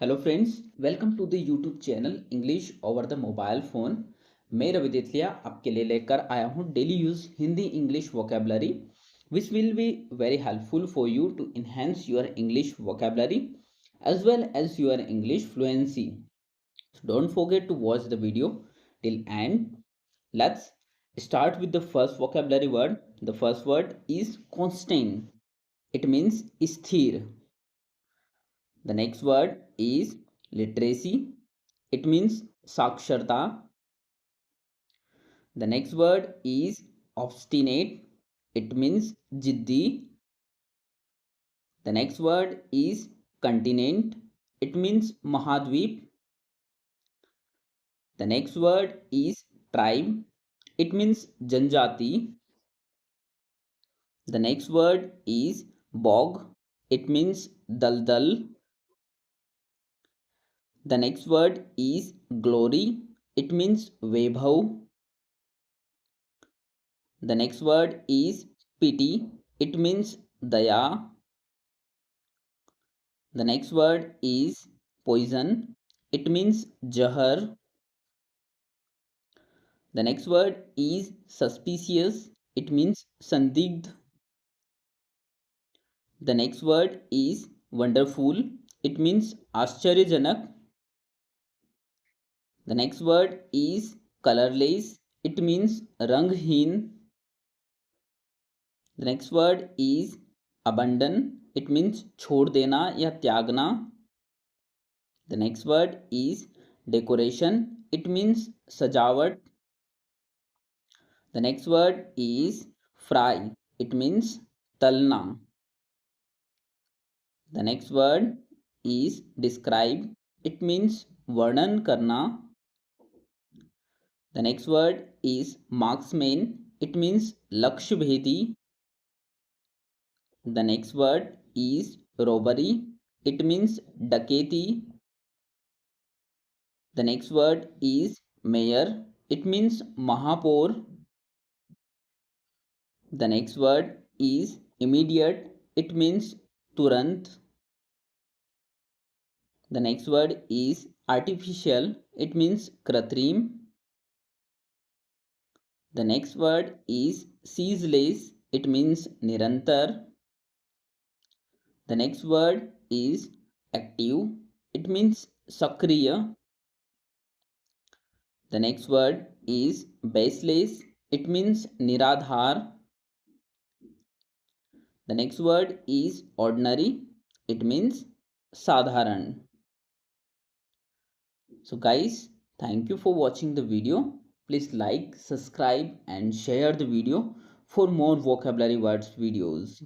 Hello friends, welcome to the YouTube channel English over the mobile phone. मैं रवि देथलिया आपके लिए लेकर आया हूँ daily use Hindi English vocabulary which will be very helpful for you to enhance your English vocabulary as well as your English fluency. So don't forget to watch the video till end. Let's start with the first vocabulary word. The first word is constant. It means स्थिर. The next word is literacy. It means saksharta. The next word is obstinate. It means jiddi. The next word is continent. It means mahadweep. The next word is tribe. It means janjati. The next word is bog. It means daldal. The next word is glory. It means vaibhav. The next word is pity. It means daya. The next word is poison. It means jahar. The next word is suspicious. It means sandigdh. The next word is wonderful. It means आश्चर्यजनक. The next word is colorless. It means रंगहीन. The next word is abandon. It means छोड़ देना या त्यागना. The next word is decoration. It means सजावट. The next word is fry. It means तलना. The next word is describe. It means वर्णन करना. The next word is marksman. It means लक्ष्य भेदी. The next word is robbery. It means डकैती. The next word is mayor. It means महापौर. The next word is immediate. It means तुरंत. The next word is artificial. It means कृत्रिम. The next word is ceaseless. It means निरंतर. The next word is active. It means सक्रिय. The next word is baseless. It means निराधार. The next word is ordinary. It means साधारण. So guys, thank you for watching the video. Please like, subscribe and share the video for more vocabulary words videos.